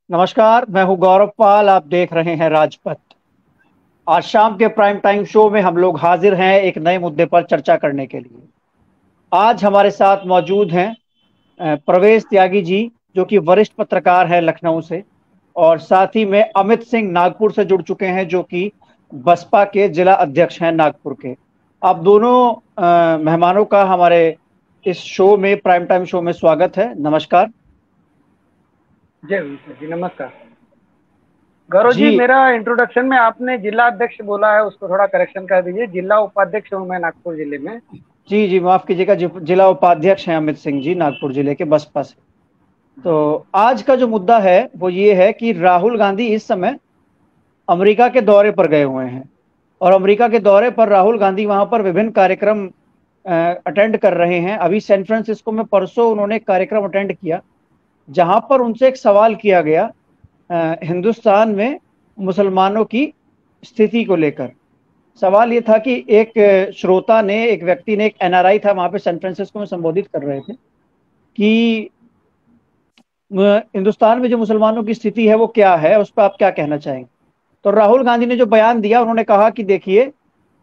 नमस्कार, मैं हूं गौरव पाल। आप देख रहे हैं राजपथ। आज शाम के प्राइम टाइम शो में हम लोग हाजिर हैं एक नए मुद्दे पर चर्चा करने के लिए। आज हमारे साथ मौजूद हैं प्रवेश त्यागी जी, जो कि वरिष्ठ पत्रकार हैं लखनऊ से, और साथ ही में अमित सिंह नागपुर से जुड़ चुके हैं, जो कि बसपा के जिला अध्यक्ष हैं नागपुर के। आप दोनों मेहमानों का हमारे इस शो में, प्राइम टाइम शो में स्वागत है। नमस्कार जय विष्णु जी, नमस्कार। गौरव जी, जी। मेरा इंट्रोडक्शन में आपने जिला अध्यक्ष बोला है, उसको थोड़ा करेक्शन कर दीजिए। जिला उपाध्यक्ष हूँ मैं नागपुर जिले में। जी जी, माफ कीजिएगा। जिला उपाध्यक्ष हैं अमित सिंह जी, नागपुर जिले के बसपा से। तो आज का जो मुद्दा है वो ये है कि राहुल गांधी इस समय अमेरिका के दौरे पर गए हुए हैं, और अमेरिका के दौरे पर राहुल गांधी वहां पर विभिन्न कार्यक्रम अटेंड कर रहे हैं। अभी सैन फ्रांसिस्को में परसों उन्होंने एक कार्यक्रम अटेंड किया, जहां पर उनसे एक सवाल किया गया हिंदुस्तान में मुसलमानों की स्थिति को लेकर। सवाल ये था कि एक श्रोता ने, एक व्यक्ति ने, एक एनआरआई था वहां पे सैन फ्रांसिस्को में, संबोधित कर रहे थे कि हिंदुस्तान में जो मुसलमानों की स्थिति है वो क्या है, उस पर आप क्या कहना चाहेंगे। तो राहुल गांधी ने जो बयान दिया, उन्होंने कहा कि देखिए,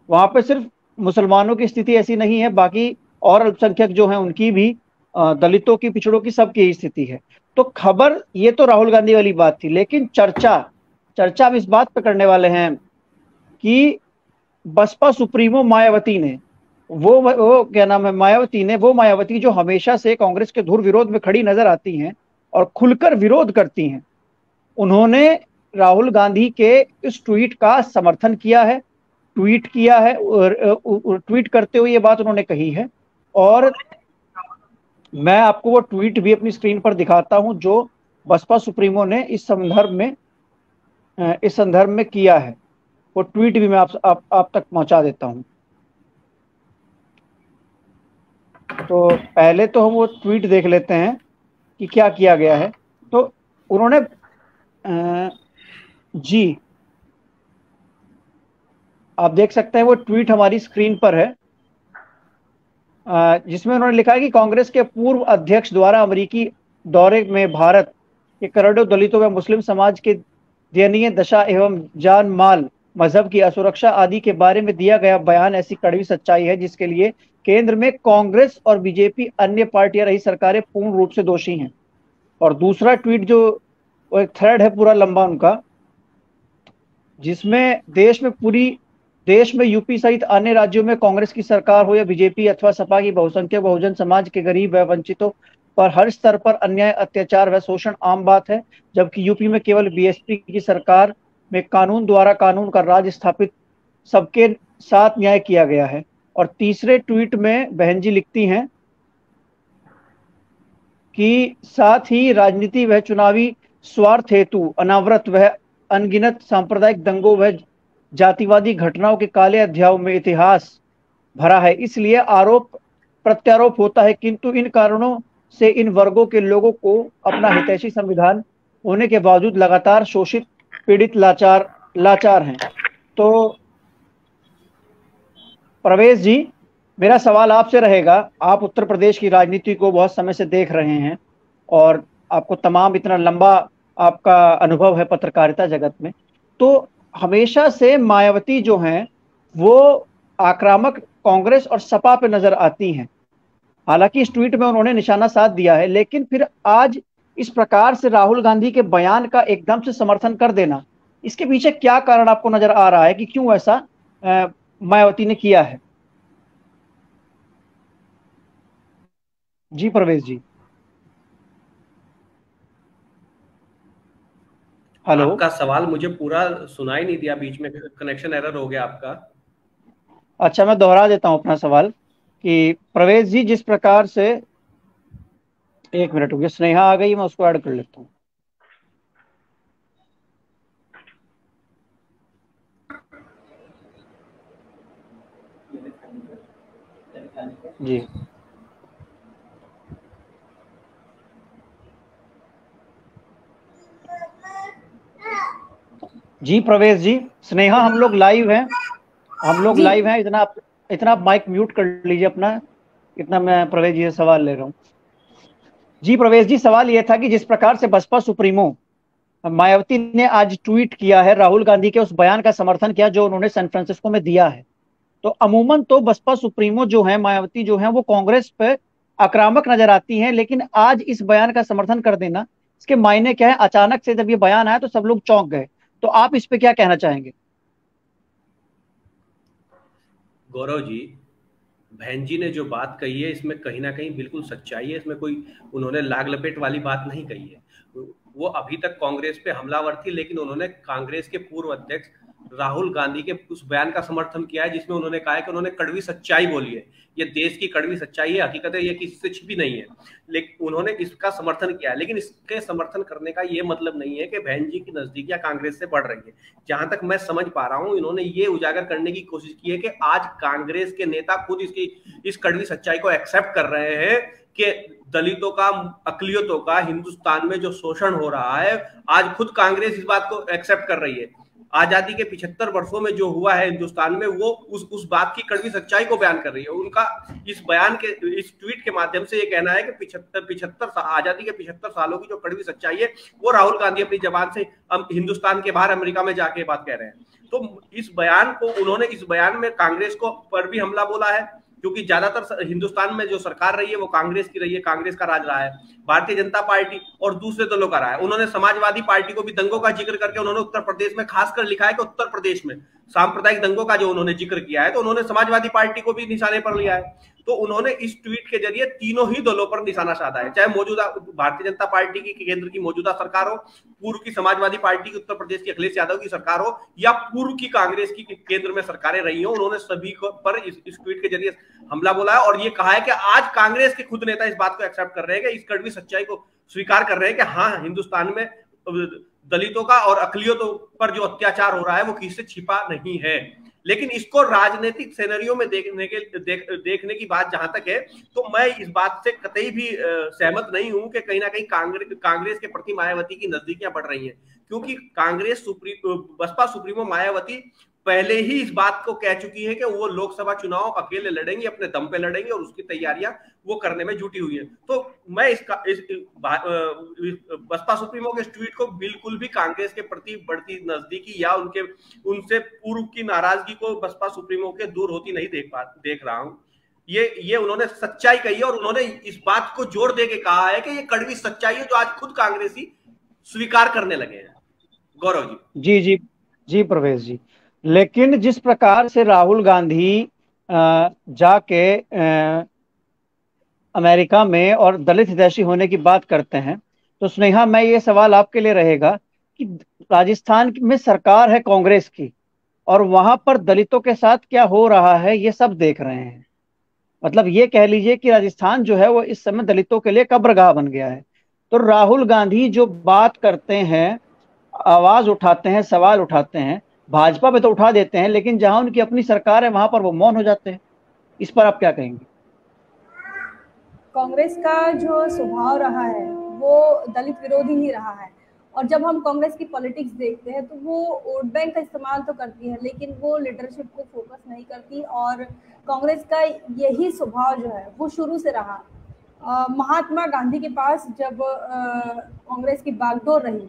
वहां पे सिर्फ मुसलमानों की स्थिति ऐसी नहीं है, बाकी और अल्पसंख्यक जो हैं उनकी भी, दलितों की, पिछड़ों की, सबकी यही स्थिति है। तो खबर, ये तो राहुल गांधी वाली बात थी, लेकिन चर्चा चर्चा हम इस बात पर करने वाले हैं कि बसपा सुप्रीमो मायावती ने, वो क्या नाम है, मायावती ने, वो मायावती जो हमेशा से कांग्रेस के धुर विरोध में खड़ी नजर आती हैं और खुलकर विरोध करती हैं, उन्होंने राहुल गांधी के इस ट्वीट का समर्थन किया है, ट्वीट किया है, और ट्वीट करते हुए ये बात उन्होंने कही है। और मैं आपको वो ट्वीट भी अपनी स्क्रीन पर दिखाता हूं, जो बसपा सुप्रीमो ने इस संदर्भ में किया है। वो ट्वीट भी मैं आप तक पहुंचा देता हूं। तो पहले तो हम वो ट्वीट देख लेते हैं कि क्या किया गया है। तो उन्होंने जी, आप देख सकते हैं, वो ट्वीट हमारी स्क्रीन पर है, जिसमें उन्होंने लिखा है कि कांग्रेस के पूर्व अध्यक्ष द्वारा अमेरिकी दौरे में भारत के करोड़ों दलितों व मुस्लिम समाज के दयनीय दशा एवं जान माल, मजहब की असुरक्षा आदि के बारे में दिया गया बयान ऐसी कड़वी सच्चाई है जिसके लिए केंद्र में कांग्रेस और बीजेपी, अन्य पार्टियां रही सरकारें, पूर्ण रूप से दोषी हैं। और दूसरा ट्वीट, जो वो एक थ्रेड है पूरा लंबा उनका, जिसमें देश में यूपी सहित अन्य राज्यों में कांग्रेस की सरकार हो या बीजेपी अथवा सपा की, बहुसंख्यक बहुजन समाज के गरीब व वंचितों पर हर स्तर पर अन्याय, अत्याचार व शोषण आम बात है। जबकि यूपी में केवल बीएसपी की सरकार में कानून द्वारा कानून का राज स्थापित, सबके साथ न्याय किया गया है। और तीसरे ट्वीट में बहन जी लिखती हैं कि साथ ही राजनीति व चुनावी स्वार्थ हेतु अनावृत व अनगिनत सांप्रदायिक दंगों व जातिवादी घटनाओं के काले अध्यायों में इतिहास भरा है। इसलिए आरोप प्रत्यारोप होता है, किंतु इन कारणों से इन वर्गों के लोगों को अपना हितैषी संविधान होने के बावजूद लगातार शोषित, पीड़ित, लाचार हैं। तो प्रवेश जी, मेरा सवाल आपसे रहेगा। आप उत्तर प्रदेश की राजनीति को बहुत समय से देख रहे हैं, और आपको तमाम, इतना लंबा आपका अनुभव है पत्रकारिता जगत में। तो हमेशा से मायावती जो हैं वो आक्रामक कांग्रेस और सपा पे नजर आती हैं। हालांकि इस ट्वीट में उन्होंने निशाना साध दिया है, लेकिन फिर आज इस प्रकार से राहुल गांधी के बयान का एकदम से समर्थन कर देना, इसके पीछे क्या कारण आपको नजर आ रहा है कि क्यों ऐसा मायावती ने किया है। जी प्रवेश जी। हेलो। आपका सवाल मुझे पूरा सुनाई नहीं दिया, बीच में कनेक्शन एरर हो गया आपका। अच्छा, मैं दोहरा देता हूं अपना सवाल कि प्रवेश जी, जिस प्रकार से, एक मिनट रुकिए, स्नेहा आ गई, मैं उसको ऐड कर लेता हूँ। जी जी प्रवेश जी, स्नेहा, हम लोग लाइव हैं, जी। इतना आप माइक म्यूट कर लीजिए अपना। इतना मैं प्रवेश जी से सवाल ले रहा हूँ। जी प्रवेश जी, सवाल यह था कि जिस प्रकार से बसपा सुप्रीमो मायावती ने आज ट्वीट किया है, राहुल गांधी के उस बयान का समर्थन किया जो उन्होंने सैन फ्रांसिस्को में दिया है। तो अमूमन तो बसपा सुप्रीमो जो है, मायावती जो है, वो कांग्रेस पे आक्रामक नजर आती हैं, लेकिन आज इस बयान का समर्थन कर देना, इसके मायने क्या है? अचानक से जब ये बयान आया तो सब लोग चौंक गए। तो आप इस पे क्या कहना चाहेंगे? गौरव जी, बहन जी ने जो बात कही है इसमें कहीं ना कहीं बिल्कुल सच्चाई है। इसमें कोई उन्होंने लाग लपेट वाली बात नहीं कही है। वो अभी तक कांग्रेस पे हमलावर थी, लेकिन उन्होंने कांग्रेस के पूर्व अध्यक्ष राहुल गांधी के उस बयान का समर्थन किया है जिसमें उन्होंने कहा है कि उन्होंने कड़वी सच्चाई बोली है। ये देश की कड़वी सच्चाई है, हकीकत है, ये किसी से छिपी नहीं है, लेकिन उन्होंने इसका समर्थन किया है। लेकिन इसके समर्थन करने का ये मतलब नहीं है कि बहन जी की नजदीकियां कांग्रेस से बढ़ रही है। जहां तक मैं समझ पा रहा हूं, इन्होंने ये उजागर करने की कोशिश की है कि आज कांग्रेस के नेता खुद इस कड़वी सच्चाई को एक्सेप्ट कर रहे हैं कि दलितों का, अकलियतों का हिंदुस्तान में जो शोषण हो रहा है, आज खुद कांग्रेस इस बात को एक्सेप्ट कर रही है। आजादी के 75 वर्षों में जो हुआ है हिंदुस्तान में, वो उस बात की कड़वी सच्चाई को बयान कर रही है। उनका इस बयान के, इस ट्वीट के माध्यम से ये कहना है कि 75 आजादी के 75 सालों की जो कड़वी सच्चाई है, वो राहुल गांधी अपनी जबान से हिंदुस्तान के बाहर अमेरिका में जाके बात कह रहे हैं। तो इस बयान को, उन्होंने इस बयान में कांग्रेस को पर भी हमला बोला है, क्योंकि ज्यादातर हिंदुस्तान में जो सरकार रही है वो कांग्रेस की रही है, कांग्रेस का राज रहा है, भारतीय जनता पार्टी और दूसरे दलों का रहा है। उन्होंने समाजवादी पार्टी को भी दंगों का जिक्र करके उन्होंने उत्तर प्रदेश में खासकर लिखा है कि उत्तर प्रदेश में सांप्रदायिक दंगों का जो उन्होंने जिक्र किया है, तो उन्होंने समाजवादी पार्टी को भी निशाने पर लिया है। तो उन्होंने इस ट्वीट के जरिए तीनों ही दलों पर निशाना साधा है, चाहे मौजूदा भारतीय जनता पार्टी की केंद्र की मौजूदा सरकार हो, पूर्व की समाजवादी पार्टी की उत्तर प्रदेश की अखिलेश यादव की सरकार हो, या पूर्व की कांग्रेस की केंद्र में सरकारें रही हो, उन्होंने सभी पर इस ट्वीट के जरिए हमला बोला है। और ये कहा है कि आज कांग्रेस के खुद नेता इस बात को एक्सेप्ट कर रहे हैं, कि इस कड़वी सच्चाई को स्वीकार कर रहे हैं कि हाँ, हिंदुस्तान में दलितों का और अकलियतों पर जो अत्याचार हो रहा है वो किसी से छिपा नहीं है। लेकिन इसको राजनीतिक सिनेरियो में देखने की बात जहां तक है, तो मैं इस बात से कतई भी सहमत नहीं हूं कि कहीं ना कहीं कांग्रेस के प्रति मायावती की नजदीकियां बढ़ रही हैं, क्योंकि बसपा सुप्रीमो मायावती पहले ही इस बात को कह चुकी है कि वो लोकसभा चुनाव अकेले लड़ेंगे, अपने दम पे लड़ेंगे, और उसकी तैयारियां वो करने में जुटी हुई है। तो मैं इस बसपा सुप्रीमो के ट्वीट को बिल्कुल भी कांग्रेस के प्रति बढ़ती नजदीकी या उनसे पूर्व की नाराजगी को बसपा सुप्रीमो के दूर होती नहीं देख रहा हूं। ये उन्होंने सच्चाई कही है, और उन्होंने इस बात को जोर दे के कहा है कि ये कड़वी सच्चाई है जो आज खुद कांग्रेसी स्वीकार करने लगे हैं। गौरव जी। जी जी जी प्रवेश जी, लेकिन जिस प्रकार से राहुल गांधी जाके अमेरिका में और दलित हितैषी होने की बात करते हैं, तो स्नेहा, मैं ये सवाल आपके लिए रहेगा कि राजस्थान में सरकार है कांग्रेस की, और वहां पर दलितों के साथ क्या हो रहा है ये सब देख रहे हैं। मतलब ये कह लीजिए कि राजस्थान जो है वो इस समय दलितों के लिए कब्रगाह बन गया है। तो राहुल गांधी जो बात करते हैं, आवाज उठाते हैं, सवाल उठाते हैं, भाजपा पे तो उठा देते हैं, लेकिन जहां उनकी अपनी सरकार है वहां पर वो मौन हो जाते हैं। इस पर आप क्या कहेंगे? कांग्रेस का जो स्वभाव रहा है वो दलित विरोधी ही रहा है, और जब हम कांग्रेस की पॉलिटिक्स देखते हैं तो वो वोट बैंक का इस्तेमाल तो करती है, लेकिन वो लीडरशिप को फोकस नहीं करती। और कांग्रेस का यही स्वभाव जो है वो शुरू से रहा। महात्मा गांधी के पास जब कांग्रेस की बागडोर रही,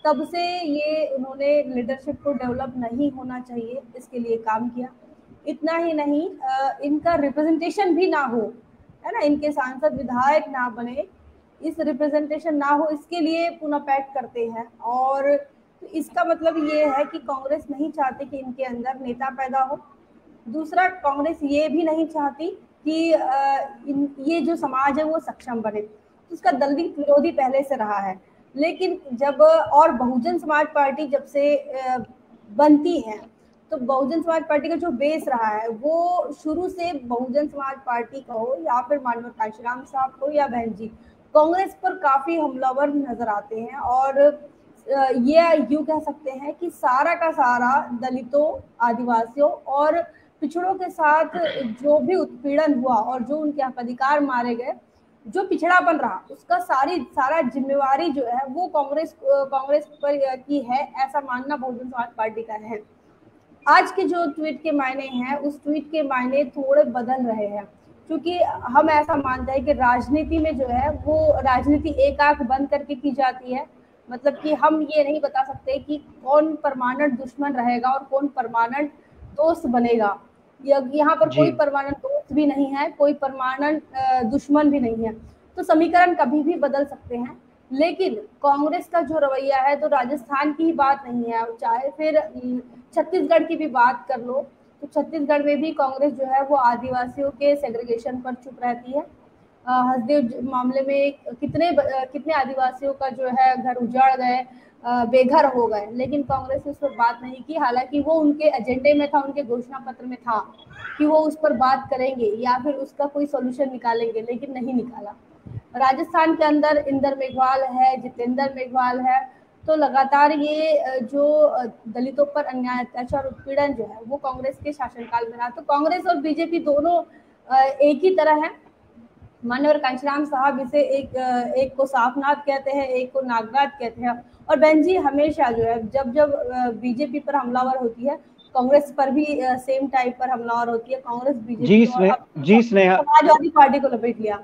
तब से ये उन्होंने लीडरशिप को डेवलप नहीं होना चाहिए इसके लिए काम किया। इतना ही नहीं, इनका रिप्रेजेंटेशन भी ना हो, है ना, इनके सांसद विधायक ना बने, इस रिप्रेजेंटेशन ना हो, इसके लिए पुनः पैक्ट करते हैं। और इसका मतलब ये है कि कांग्रेस नहीं चाहती कि इनके अंदर नेता पैदा हो। दूसरा, कांग्रेस ये भी नहीं चाहती कि ये जो समाज है वो सक्षम बने, तो इसका दलित विरोधी पहले से रहा है। लेकिन जब और बहुजन समाज पार्टी जब से बनती है, तो बहुजन समाज पार्टी का जो बेस रहा है वो शुरू से बहुजन समाज पार्टी का हो या फिर माननीय कांशीराम साहब को या बहन जी, कांग्रेस पर काफी हमलावर नजर आते हैं। और ये यूं कह सकते हैं कि सारा का सारा दलितों, आदिवासियों और पिछड़ों के साथ जो भी उत्पीड़न हुआ और जो उनके अधिकार मारे गए, जो पिछड़ापन रहा, उसका सारा जिम्मेवारी जो है वो कांग्रेस पर की है, ऐसा मानना बहुजन समाज पार्टी का है। आज के जो ट्वीट के मायने हैं, उस ट्वीट के मायने थोड़े बदल रहे हैं, क्योंकि हम ऐसा मानते हैं कि राजनीति में जो है वो राजनीति एक आंख बंद करके की जाती है, मतलब कि हम ये नहीं बता सकते कि कौन परमानेंट दुश्मन रहेगा और कौन परमानेंट दोस्त बनेगा। यहाँ पर जी कोई परमानेंट दोस्त भी नहीं है, कोई परमानेंट दुश्मन भी नहीं है, तो समीकरण कभी भी बदल सकते हैं। लेकिन कांग्रेस का जो रवैया है, तो राजस्थान की ही बात नहीं है, चाहे फिर छत्तीसगढ़ की भी बात कर लो, तो छत्तीसगढ़ में भी कांग्रेस जो है वो आदिवासियों के सेग्रीगेशन पर चुप रहती है। हसदेव मामले में कितने आदिवासियों का जो है घर उजाड़ गए, बेघर हो गए, लेकिन कांग्रेस ने उस पर बात नहीं की। हालांकि वो उनके एजेंडे में था, उनके घोषणा पत्र में था कि वो उस पर बात करेंगे या फिर उसका कोई सॉल्यूशन निकालेंगे, लेकिन नहीं निकाला। राजस्थान के अंदर इंदर मेघवाल है, जितेंद्र मेघवाल है, तो लगातार ये जो दलितों पर अन्याय, अत्याचार, उत्पीड़न जो है वो कांग्रेस के शासनकाल में रहा। तो कांग्रेस और बीजेपी दोनों एक ही तरह है। मान्यवर कांशीराम साहब इसे एक को साफनाथ कहते हैं, एक को नागनाथ कहते हैं। और बहन जी हमेशा जो है जब जब बीजेपी पर हमलावर होती है, कांग्रेस पर भी सेम टाइप पर हमलावर होती है। कांग्रेस बीजेपी और अब जी स्नेहा, समाजवादी पार्टी को लपेट लिया।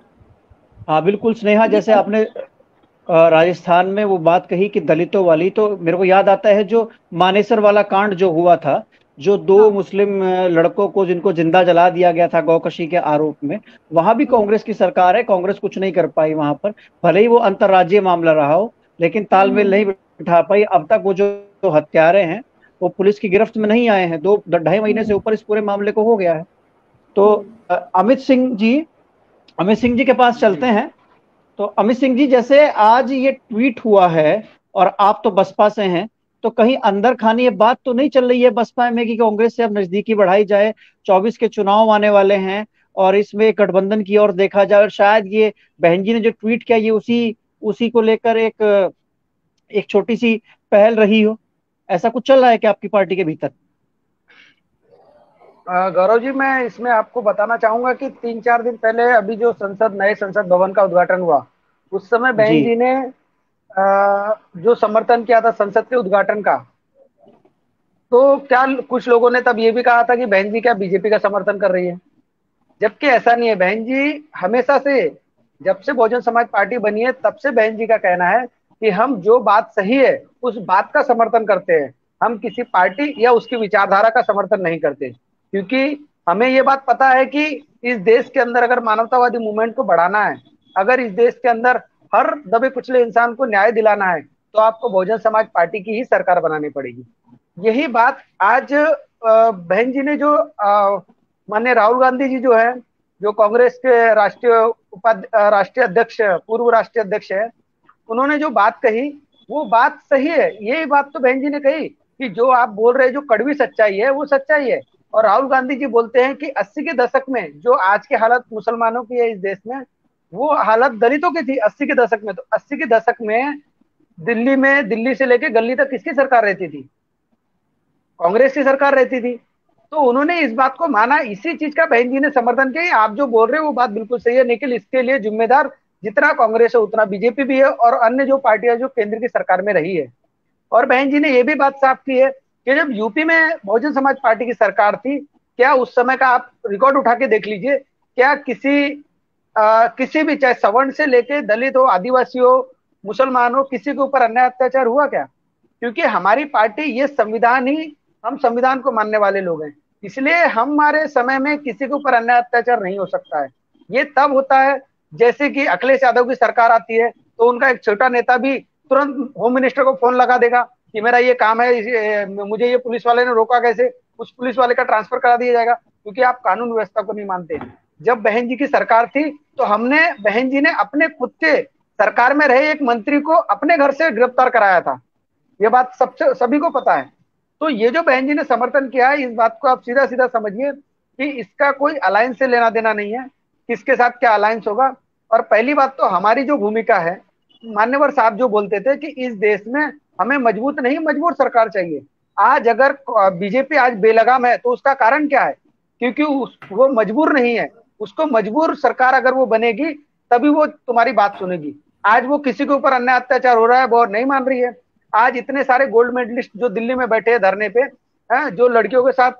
हाँ बिल्कुल स्नेहा, जैसे आपने राजस्थान में वो बात कही कि दलितों वाली, तो मेरे को याद आता है जो मानेसर वाला कांड जो हुआ था, जो दो हाँ मुस्लिम लड़कों को जिनको जिंदा जला दिया गया था गौकशी के आरोप में, वहां भी कांग्रेस की सरकार है, कांग्रेस कुछ नहीं कर पाई वहां पर। भले ही वो अंतर्राज्यीय मामला रहा हो, लेकिन तालमेल नहीं बिठा पाई। अब तक वो जो हत्यारे हैं वो पुलिस की गिरफ्त में नहीं आए हैं। 2-2.5 महीने से ऊपर इस पूरे मामले को हो गया है। तो अमित सिंह जी के पास चलते हैं। तो अमित सिंह जी, जैसे आज ये ट्वीट हुआ है और आप तो बसपा से हैं, तो कहीं अंदर खानी ये बात तो नहीं चल रही है बसपा में कि कांग्रेस से अब नजदीकी बढ़ाई जाए? 24 के चुनाव आने वाले हैं और इसमें गठबंधन की ओर देखा जाए, और शायद ये बहन जी ने जो ट्वीट किया ये उसी उसी को लेकर एक एक छोटी सी पहल रही हो। ऐसा कुछ चल रहा है क्या आपकी पार्टी के भीतर? गौरव जी, मैं इसमें आपको बताना चाहूंगा कि 3-4 दिन पहले अभी जो नए संसद भवन का उद्घाटन हुआ, उस समय जी बहन जी ने जो समर्थन किया था संसद के उद्घाटन का, तो क्या कुछ लोगों ने तब ये भी कहा था कि बहन जी क्या बीजेपी का समर्थन कर रही है। जबकि ऐसा नहीं है। बहन जी हमेशा से, जब से बहुजन समाज पार्टी बनी है तब से बहन जी का कहना है कि हम जो बात सही है उस बात का समर्थन करते हैं, हम किसी पार्टी या उसकी विचारधारा का समर्थन नहीं करते। क्योंकि हमें ये बात पता है कि इस देश के अंदर अगर मानवतावादी मूवमेंट को बढ़ाना है, अगर इस देश के अंदर हर दबे कुचले इंसान को न्याय दिलाना है, तो आपको बहुजन समाज पार्टी की ही सरकार बनानी पड़ेगी। यही बात आज बहन जी ने जो माननीय राहुल गांधी जी जो है, जो कांग्रेस के राष्ट्रीय अध्यक्ष, पूर्व राष्ट्रीय अध्यक्ष है, उन्होंने जो बात कही वो बात सही है। यही बात तो बहन जी ने कही कि जो आप बोल रहे हैं, जो कड़वी सच्चाई है वो सच्चाई है। और राहुल गांधी जी बोलते हैं कि 80 के दशक में जो आज की हालत मुसलमानों की है इस देश में, वो हालत दलितों की थी 80 के दशक में। तो 80 के दशक में दिल्ली से लेके गली तक किसकी सरकार रहती थी? कांग्रेस की सरकार रहती थी। तो उन्होंने इस बात को माना, इसी चीज का बहन जी ने समर्थन किया। आप जो बोल रहे हो वो बात बिल्कुल सही है, लेकिन इसके लिए जिम्मेदार जितना कांग्रेस है उतना बीजेपी भी है और अन्य जो पार्टियां जो केंद्र की सरकार में रही है। और बहन जी ने यह भी बात साफ की है कि जब यूपी में बहुजन समाज पार्टी की सरकार थी, क्या उस समय का आप रिकॉर्ड उठा के देख लीजिए, क्या किसी भी, चाहे सवर्ण से लेके दलित हो, आदिवासी हो, मुसलमान हो, किसी के ऊपर अन्याय अत्याचार हुआ क्या? क्योंकि हमारी पार्टी, ये संविधान ही, हम संविधान को मानने वाले लोग हैं, इसलिए हमारे समय में किसी के ऊपर अन्याय अत्याचार नहीं हो सकता है। ये तब होता है जैसे कि अखिलेश यादव की सरकार आती है तो उनका एक छोटा नेता भी तुरंत होम मिनिस्टर को फोन लगा देगा कि मेरा ये काम है, मुझे ये पुलिस वाले ने रोका कैसे, उस पुलिस वाले का ट्रांसफर करा दिया जाएगा, क्योंकि आप कानून व्यवस्था को नहीं मानते। जब बहन जी की सरकार थी तो बहन जी ने अपने खुद के सरकार में रहे एक मंत्री को अपने घर से गिरफ्तार कराया था। ये बात सभी को पता है। तो ये जो बहन जी ने समर्थन किया है, इस बात को आप सीधा सीधा समझिए कि इसका कोई अलायंस से लेना देना नहीं है, किसके साथ क्या अलायंस होगा। और पहली बात तो हमारी जो भूमिका है, मान्यवर साहब जो बोलते थे कि इस देश में हमें मजबूत नहीं मजबूर सरकार चाहिए। आज अगर बीजेपी आज बेलगाम है तो उसका कारण क्या है? क्योंकि वो मजबूर नहीं है। उसको मजबूर सरकार अगर वो बनेगी तभी वो तुम्हारी बात सुनेगी। आज वो किसी के ऊपर अन्याय अत्याचार हो रहा है वो नहीं मान रही है। आज इतने सारे गोल्ड मेडलिस्ट जो दिल्ली में बैठे हैं धरने पे, जो लड़कियों के साथ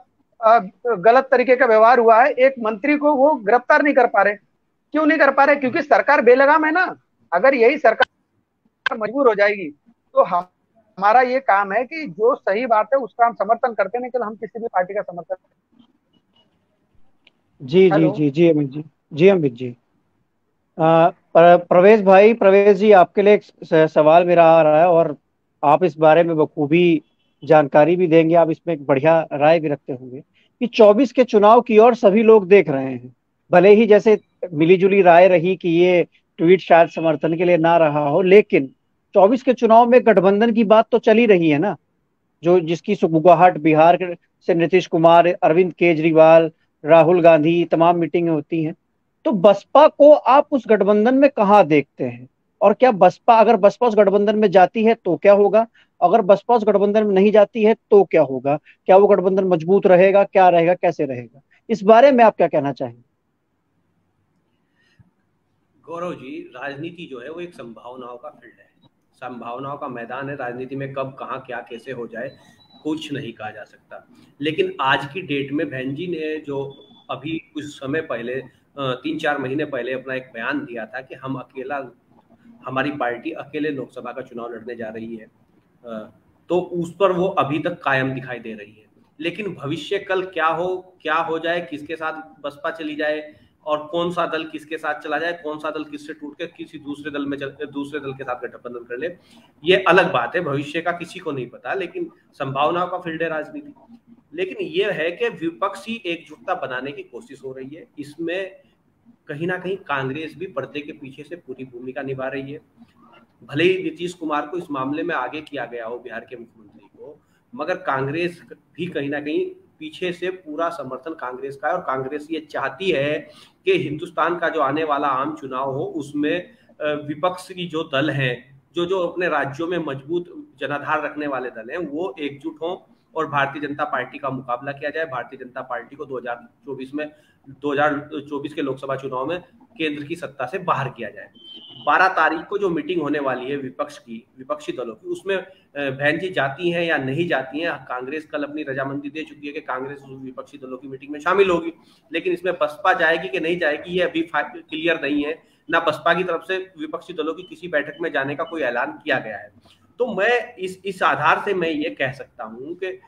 गलत तरीके का व्यवहार हुआ है, एक मंत्री को वो गिरफ्तार नहीं कर पा रहे। क्यों नहीं कर पा रहे? क्योंकि सरकार बेलगाम है ना। अगर यही सरकार मजबूर हो जाएगी तो तो हमारा ये काम है कि जो सही बात है उसका हम समर्थन करते हैं, लेकिन हम किसी भी पार्टी का समर्थन। जी जी हेलो। जी जी अमित जी। जी अमित जी। प्रवेश भाई, प्रवेश जी, आपके लिए एक सवाल मेरा आ रहा है, और आप इस बारे में बखूबी जानकारी भी देंगे, आप इसमें एक बढ़िया राय भी रखते होंगे कि 24 के चुनाव की ओर सभी लोग देख रहे हैं। भले ही जैसे मिलीजुली राय रही कि ये ट्वीट शायद समर्थन के लिए ना रहा हो, लेकिन 24 के चुनाव में गठबंधन की बात तो चल ही रही है ना, जो जिसकी सुगबुगाहट बिहार से नीतीश कुमार, अरविंद केजरीवाल, राहुल गांधी, तमाम मीटिंगें होती हैं। तो बसपा को आप उस गठबंधन में कहाँ देखते हैं? और क्या बसपा, अगर बसपा उस गठबंधन में जाती है तो क्या होगा? अगर बसपा उस गठबंधन में नहीं जाती है तो क्या होगा? क्या वो गठबंधन मजबूत रहेगा, क्या रहेगा, कैसे रहेगा? इस बारे में आप क्या कहना चाहेंगे? गौरव जी, राजनीति जो है वो एक संभावनाओं का फील्ड है, संभावनाओं का मैदान है। राजनीति में कब कहाँ क्या कैसे हो जाए कुछ नहीं कहा जा सकता। लेकिन आज की डेट में बहन जी ने जो अभी कुछ समय पहले 3-4 महीने पहले अपना एक बयान दिया था कि हमारी पार्टी अकेले लोकसभा का चुनाव लड़ने जा रही है, तो उस पर वो अभी तक कायम दिखाई दे रही है। लेकिन भविष्य कल क्या हो जाए, किसके साथ बसपा चली जाए और कौन सा दल किसके साथ चला जाए, कौन सा दल किससे टूट के किसी दूसरे दल के साथ गठबंधन कर ले, ये अलग बात है। भविष्य का किसी को नहीं पता, लेकिन संभावनाओं का फील्ड है राजनीति। लेकिन ये है कि विपक्षी एकजुटता बनाने की कोशिश हो रही है। इसमें कहीं ना कहीं कांग्रेस भी पर्दे के पीछे से पूरी भूमिका निभा रही है। भले ही नीतीश कुमार को इस मामले में आगे किया गया हो, बिहार के मुख्यमंत्री को, मगर कांग्रेस भी कहीं ना कहीं पीछे से पूरा समर्थन कांग्रेस का है। और कांग्रेस ये चाहती है कि हिंदुस्तान का जो आने वाला आम चुनाव हो उसमें विपक्ष की जो दल हैं, जो अपने राज्यों में मजबूत जनाधार रखने वाले दल हैं, वो एकजुट हों और भारतीय जनता पार्टी का मुकाबला किया जाए। भारतीय जनता पार्टी को 2024 के लोकसभा चुनाव में केंद्र की सत्ता से बाहर किया जाए। 12 तारीख को जो मीटिंग होने वाली है विपक्षी दलों की, उसमें बहन जी जाती हैं या नहीं जाती हैं? कांग्रेस कल अपनी रजामंदी दे चुकी है कि कांग्रेस विपक्षी दलों की मीटिंग में शामिल होगी, लेकिन इसमें बसपा जाएगी कि नहीं जाएगी ये अभी क्लियर नहीं है। ना बसपा की तरफ से विपक्षी दलों की किसी बैठक में जाने का कोई ऐलान किया गया है। तो मैं इस आधार से मैं ये कह सकता हूं कि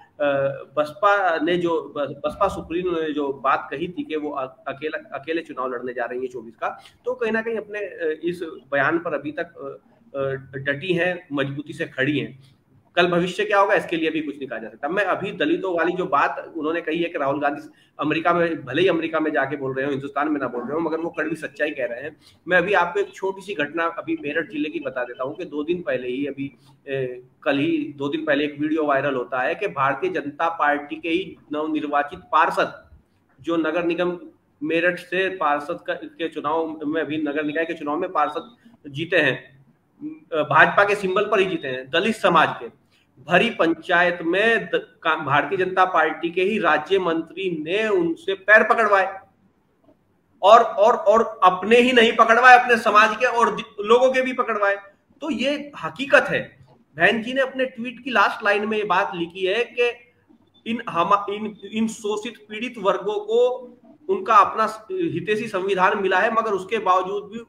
बसपा सुप्रीमो ने जो बात कही थी कि वो अकेले चुनाव लड़ने जा रही है 24 का, तो कहीं ना कहीं अपने इस बयान पर अभी तक डटी हैं, मजबूती से खड़ी हैं। कल भविष्य क्या होगा इसके लिए भी कुछ नहीं कहा जा सकता। मैं अभी दलितों वाली जो बात उन्होंने कही है कि राहुल गांधी अमेरिका में, भले ही अमेरिका में जाके बोल रहे हो, हिंदुस्तान में ना बोल रहे हो, मगर वो कड़वी सच्चाई कह रहे हैं। मैं अभी आपको एक छोटी सी घटना अभी मेरठ जिले की बता देता हूँ कि 2 दिन पहले ही, कल ही 2 दिन पहले एक वीडियो वायरल होता है कि भारतीय जनता पार्टी के ही नवनिर्वाचित पार्षद, जो नगर निगम मेरठ से पार्षद के चुनाव में, अभी नगर निकाय के चुनाव में पार्षद जीते हैं, भाजपा के सिंबल पर ही जीते हैं, दलित समाज के, भरी पंचायत में भारतीय जनता पार्टी के ही राज्य मंत्री ने उनसे पैर पकड़वाए, और अपने ही नहीं पकड़वाए, अपने समाज के और लोगों के भी पकड़वाए। तो ये हकीकत है। बहन जी ने अपने ट्वीट की लास्ट लाइन में ये बात लिखी है कि इन शोषित पीड़ित वर्गों को उनका अपना हितैषी संविधान मिला है, मगर उसके बावजूद भी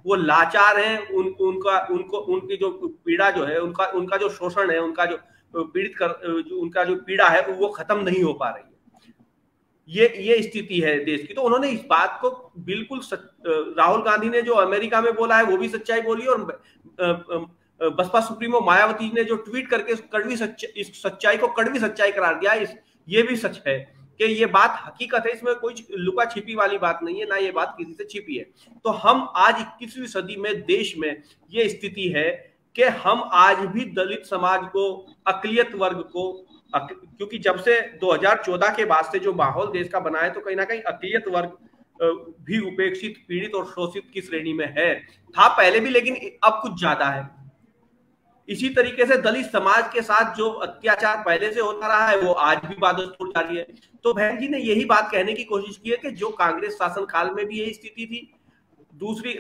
वो लाचार हैं। उनकी जो पीड़ा जो है, उनका जो शोषण है, उनका जो उनका जो पीड़ा है वो खत्म नहीं हो पा रही है। ये स्थिति है देश की। तो उन्होंने इस बात को बिल्कुल राहुल गांधी ने जो अमेरिका में बोला है वो भी सच्चाई बोली, और बसपा सुप्रीमो मायावती ने जो ट्वीट करके इस सच्चाई को कड़वी सच्चाई करार दिया, ये भी सच है कि ये बात हकीकत है। इसमें कोई लुका छिपी वाली बात नहीं है, ना ये बात किसी से छिपी है। तो हम आज 21वीं सदी में देश में ये स्थिति है कि हम आज भी दलित समाज को, अकलियत वर्ग को, क्योंकि जब से 2014 के बाद से जो माहौल देश का बना है, तो कहीं ना कहीं अकलियत वर्ग भी उपेक्षित, पीड़ित और शोषित की श्रेणी में है। था पहले भी, लेकिन अब कुछ ज्यादा है। इसी तरीके से दलित समाज के साथ जो अत्याचार पहले से होता रहा है वो आज भी बादस्तूर जारी है। तो बहन जी ने यही बात कहने की कोशिश की है कि जो कांग्रेस शासन काल में भी यही स्थिति थी,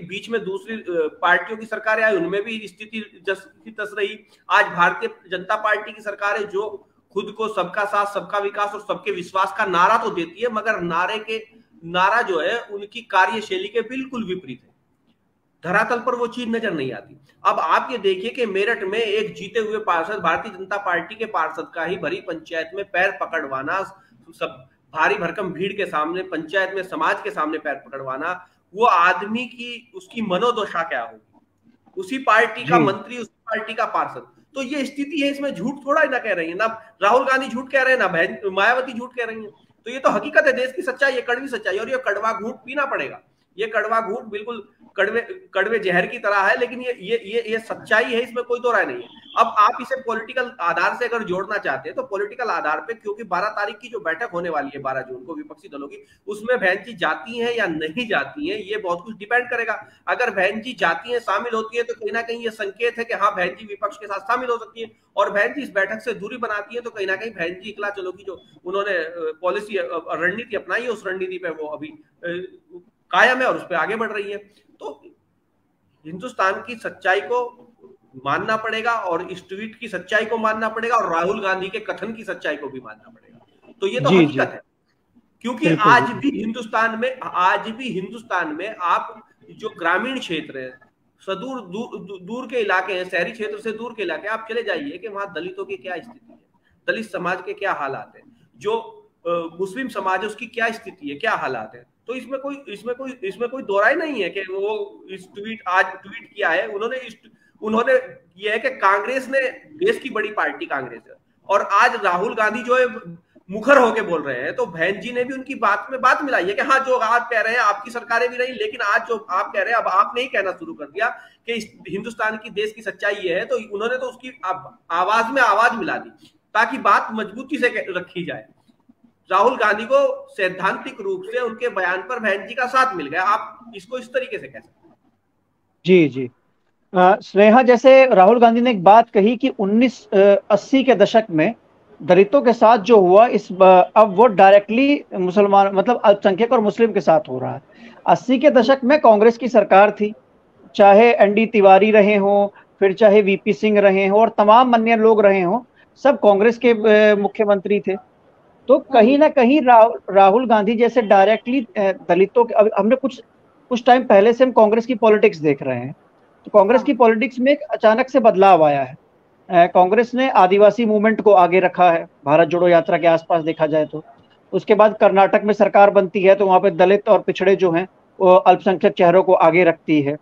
बीच में दूसरी पार्टियों की सरकारें आई, उनमें भी स्थिति तस रही। आज भारतीय जनता पार्टी की सरकार है जो खुद को सबका साथ, सबका विकास और सबके विश्वास का नारा तो देती है, मगर नारा जो है उनकी कार्यशैली के बिल्कुल विपरीत है। धरातल पर वो चीज नजर नहीं आती। अब आप ये देखिए कि मेरठ में एक जीते हुए पार्षद, भारतीय जनता पार्टी के पार्षद का ही भरी पंचायत में पैर पकड़वाना, सब भारी भरकम भीड़ के सामने, पंचायत में समाज के सामने पैर पकड़वाना, वो आदमी की उसकी मनोदशा क्या होगी, उसी पार्टी का मंत्री, उसी पार्टी का पार्षद। तो ये स्थिति है, इसमें झूठ थोड़ा ही ना कह रही है, ना राहुल गांधी झूठ कह रहे हैं, ना मायावती झूठ कह रही है। तो ये तो हकीकत है, देश की सच्चाई, ये कड़वी सच्चाई, और ये कड़वा घूंट पीना पड़ेगा। ये कड़वा घूंट बिल्कुल कड़वे जहर की तरह है, लेकिन ये सच्चाई है, इसमें कोई दो राय नहीं है। अब आप इसे पॉलिटिकल आधार से अगर जोड़ना चाहते हैं तो पॉलिटिकल आधार पे, क्योंकि 12 तारीख की जो बैठक होने वाली है 12 जून को विपक्षी दलों की, उसमें बहन जी जाती हैं या नहीं जाती हैं, ये बहुत कुछ डिपेंड करेगा। अगर बहन जी जाती हैं, शामिल होती है, तो कहीं ना कहीं ये संकेत है कि हाँ बहन जी विपक्ष के साथ शामिल हो सकती है, और बहन जी इस बैठक से दूरी बनाती है तो कहीं ना कहीं बहन जी इकला चलो की जो उन्होंने पॉलिसी रणनीति अपनाई है, उस रणनीति पे वो अभी कायम है और उस पर आगे बढ़ रही है। तो हिंदुस्तान की सच्चाई को मानना पड़ेगा, और इस ट्वीट की सच्चाई को मानना पड़ेगा, और राहुल गांधी के कथन की सच्चाई को भी मानना पड़ेगा। तो ये तो हकीकत है, क्योंकि आज भी हिंदुस्तान में आप जो ग्रामीण क्षेत्र है, सदूर दूर के इलाके हैं, शहरी क्षेत्र से दूर के इलाके, आप चले जाइए कि वहां दलितों की क्या स्थिति है, दलित समाज के क्या हालात है, जो मुस्लिम समाज है उसकी क्या स्थिति है, क्या हालात है। तो इसमें कोई दो राय नहीं है कि वो इस आज ट्वीट किया है उन्होंने ये है कि कांग्रेस ने, देश की बड़ी पार्टी कांग्रेस है, और आज राहुल गांधी जो है मुखर होके बोल रहे हैं, तो बहन जी ने भी उनकी बात में बात मिलाई है कि हाँ, जो आप कह रहे हैं आपकी सरकारें भी नहीं, लेकिन आज जो आप कह रहे हैं अब आपने ही कहना शुरू कर दिया कि हिंदुस्तान की, देश की सच्चाई ये है। तो उन्होंने तो उसकी आवाज में आवाज मिला दी ताकि बात मजबूती से रखी जाए। राहुल गांधी को सैद्धांतिक रूप से उनके बयान पर बहन जी का साथ मिल गया, आप इसको इस तरीके से कह सकते हैं। जी जी। स्नेहा, जैसे राहुल गांधी ने एक बात कही कि 1980 के दशक में दलितों के साथ जो हुआ, अब वो डायरेक्टली मुसलमान, मतलब अल्पसंख्यक और मुस्लिम के साथ हो रहा है। 80 के दशक में कांग्रेस की सरकार थी, चाहे एनडी तिवारी रहे हों, फिर चाहे वीपी सिंह रहे हों, और तमाम अन्य लोग रहे हों, सब कांग्रेस के मुख्यमंत्री थे। तो कहीं ना कहीं राहुल गांधी जैसे डायरेक्टली दलितों के, हमने कुछ टाइम पहले से हम कांग्रेस की पॉलिटिक्स देख रहे हैं, तो कांग्रेस की पॉलिटिक्स में एक अचानक से बदलाव आया है। कांग्रेस ने आदिवासी मूवमेंट को आगे रखा है, भारत जोड़ो यात्रा के आसपास देखा जाए तो। उसके बाद कर्नाटक में सरकार बनती है तो वहां पे दलित और पिछड़े जो हैं वो अल्पसंख्यक चेहरों को आगे रखती है।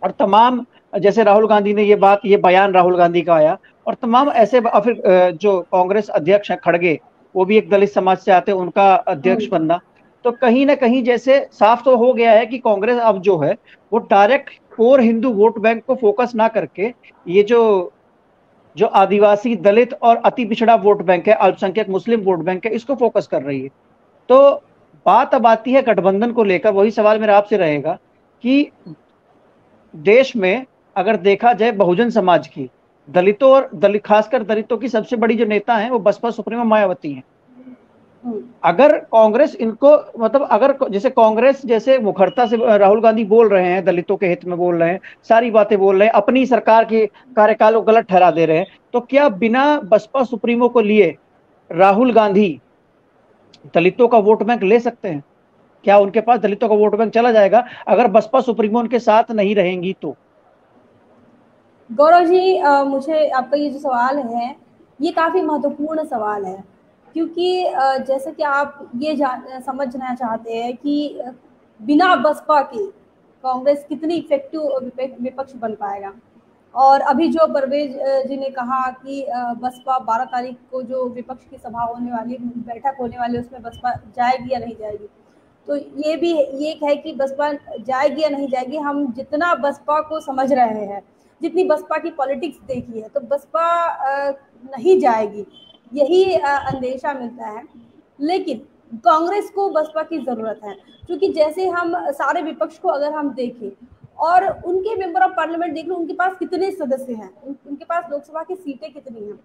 और तमाम, जैसे राहुल गांधी ने ये बयान राहुल गांधी का आया, और तमाम ऐसे, फिर जो कांग्रेस अध्यक्ष हैं खड़गे, वो भी एक दलित समाज से आते हैं, उनका अध्यक्ष बनना। तो कहीं ना कहीं जैसे साफ तो हो गया है कि कांग्रेस अब जो है वो direct core Hindu vote bank को फोकस ना करके, ये जो आदिवासी, दलित और अति पिछड़ा वोट बैंक है, अल्पसंख्यक मुस्लिम वोट बैंक है, इसको फोकस कर रही है। तो बात अब आती है गठबंधन को लेकर। वही सवाल मेरा आपसे रहेगा कि देश में अगर देखा जाए बहुजन समाज की, दलितों और खासकर दलितों की सबसे बड़ी जो नेता हैं वो बसपा सुप्रीमो मायावती हैं। अगर कांग्रेस इनको, मतलब अगर जैसे कांग्रेस जैसे मुखरता से राहुल गांधी बोल रहे हैं, दलितों के हित में बोल रहे हैं, सारी बातें बोल रहे हैं, अपनी सरकार के कार्यकाल को गलत ठहरा दे रहे हैं, तो क्या बिना बसपा सुप्रीमो को लिए राहुल गांधी दलितों का वोट बैंक ले सकते हैं? क्या उनके पास दलितों का वोट बैंक चला जाएगा अगर बसपा सुप्रीमो उनके साथ नहीं रहेंगी तो? गौरव जी, मुझे आपका ये जो सवाल है ये काफ़ी महत्वपूर्ण सवाल है, क्योंकि जैसे कि आप ये समझना चाहते हैं कि बिना बसपा के कांग्रेस कितनी इफेक्टिव विपक्ष बन पाएगा। और अभी जो परवेज जी ने कहा कि बसपा 12 तारीख को जो विपक्ष की सभा होने वाली, बैठक होने वाली, उसमें बसपा जाएगी या नहीं जाएगी, तो ये भी एक है कि बसपा जाएगी या नहीं जाएगी। हम जितना बसपा को समझ रहे हैं, जितनी बसपा की पॉलिटिक्स देखी है, तो बसपा नहीं जाएगी, यही अंदेशा मिलता है। लेकिन कांग्रेस को बसपा की ज़रूरत है, क्योंकि जैसे हम सारे विपक्ष को अगर हम देखें और उनके मेंबर ऑफ पार्लियामेंट देख लो, उनके पास कितने सदस्य हैं, उनके पास लोकसभा की सीटें कितनी हैं,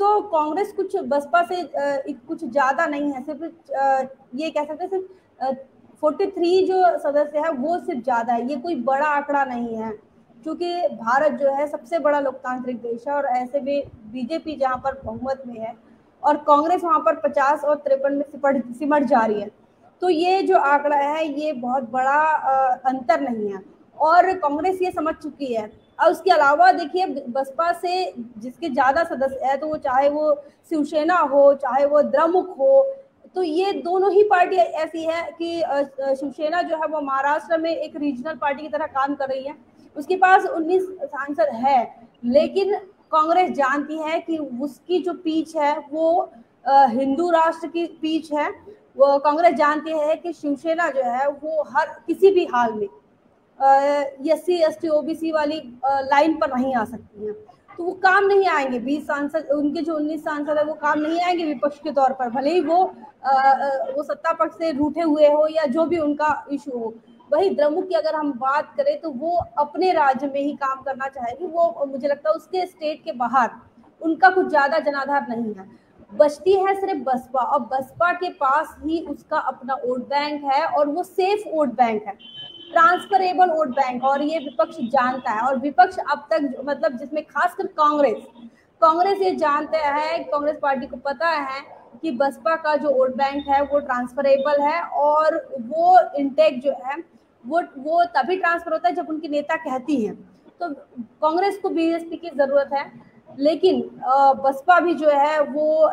तो कांग्रेस कुछ बसपा से कुछ ज़्यादा नहीं है, सिर्फ ये कह सकते हैं सिर्फ 43 जो सदस्य है वो सिर्फ ज़्यादा है, ये कोई बड़ा आंकड़ा नहीं है, क्योंकि भारत जो है सबसे बड़ा लोकतांत्रिक देश है। और ऐसे में बीजेपी जहाँ पर बहुमत में है और कांग्रेस वहाँ पर 50 और 53 में सिमट जा रही है, तो ये जो आंकड़ा है ये बहुत बड़ा अंतर नहीं है। और कांग्रेस ये समझ चुकी है। और उसके अलावा देखिए बसपा से जिसके ज्यादा सदस्य है, तो वो चाहे वो शिवसेना हो चाहे वो द्रमुक हो, तो ये दोनों ही पार्टी ऐसी है कि शिवसेना जो है वो महाराष्ट्र में एक रीजनल पार्टी की तरह काम कर रही है, उसके पास 19 सांसद है, लेकिन कांग्रेस जानती है कि उसकी जो पीछ है वो हिंदू राष्ट्र की पीछ है। वो कांग्रेस जानती है कि शिवसेना जो है वो हर किसी भी हाल में SC ST OBC वाली लाइन पर नहीं आ सकती है, तो वो काम नहीं आएंगे। 20 सांसद, उनके जो 19 सांसद है वो काम नहीं आएंगे विपक्ष के तौर पर, भले ही वो सत्ता पक्ष से रूठे हुए हो या जो भी उनका इशू हो। वही द्रमुक की अगर हम बात करें तो वो अपने राज्य में ही काम करना चाहेगी, वो मुझे लगता है उसके स्टेट के बाहर उनका कुछ ज्यादा जनाधार नहीं है। बचती है सिर्फ बसपा, और बसपा के पास ही उसका अपना वोट बैंक है और वो सेफ वोट बैंक है, ट्रांसफरेबल वोट बैंक, और ये विपक्ष जानता है। और विपक्ष अब तक मतलब जिसमें खासकर कांग्रेस ये जानते हैं, कांग्रेस पार्टी को पता है कि बसपा का जो वोट बैंक है वो ट्रांसफरेबल है, और वो इंटेक जो है वो तभी ट्रांसफर होता है जब उनकी नेता कहती हैं। तो कांग्रेस को BSP की जरूरत है, लेकिन बसपा भी जो है वो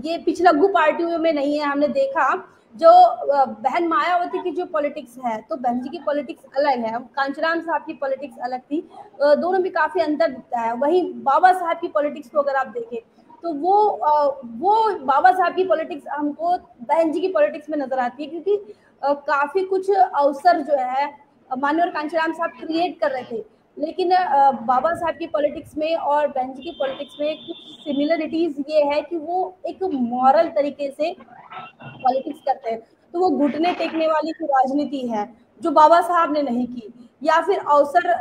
ये पिछलग्गू पार्टियों में नहीं है। हमने देखा जो बहन मायावती की जो पॉलिटिक्स है, तो बहन जी की पॉलिटिक्स अलग है, कांचीराम साहब की पॉलिटिक्स अलग थी, दोनों में काफी अंतर दिखता है। वहीं बाबा साहब की पॉलिटिक्स को अगर आप देखें तो वो बाबा साहब की पॉलिटिक्स हमको बहन जी की पॉलिटिक्स में नजर आती है, क्योंकि काफी कुछ अवसर जो है माननीय कांचीराम साहब क्रिएट कर रहे थे, लेकिन बाबा साहब की पॉलिटिक्स में और बहन जी की पॉलिटिक्स में कुछ सिमिलरिटीज ये है कि वो एक मॉरल तरीके से पॉलिटिक्स करते हैं। तो वो घुटने टेकने वाली जो राजनीति है जो बाबा साहब ने नहीं की, या फिर अवसर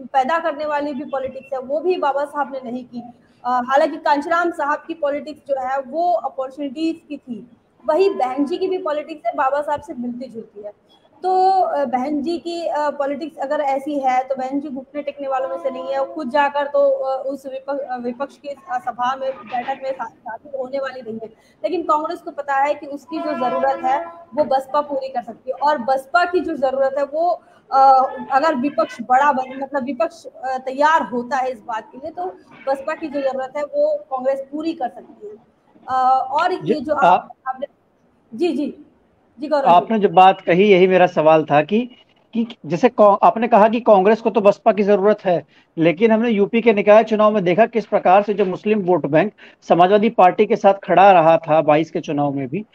पैदा करने वाली भी पॉलिटिक्स है वो भी बाबा साहब ने नहीं की। हालांकि कांचीराम साहब की पॉलिटिक्स जो है वो अपॉर्चुनिटीज की थी, वही बहन जी की भी पॉलिटिक्स है बाबा साहब से मिलती जुलती है। तो बहन जी की पॉलिटिक्स अगर ऐसी है तो बहन जी घुटने टेकने वालों में से नहीं है, खुद जाकर तो उस विपक्ष की सभा में बैठक में शामिल होने वाली नहीं है। लेकिन कांग्रेस को पता है कि उसकी जो जरूरत है वो बसपा पूरी कर सकती है, और बसपा की जो जरूरत है वो अगर विपक्ष बड़ा मतलब विपक्ष तैयार होता है इस बात के लिए, तो बसपा की जो जरूरत है वो कांग्रेस पूरी कर सकती है। और ये जो आपने जी गौरव, आपने जो बात कही यही मेरा सवाल था कि जैसे आपने कहा कि कांग्रेस को तो बसपा की जरूरत है, लेकिन हमने यूपी के निकाय चुनाव में देखा किस प्रकार से जो मुस्लिम वोट बैंक समाजवादी पार्टी के साथ खड़ा रहा था 22 के चुनाव में भी,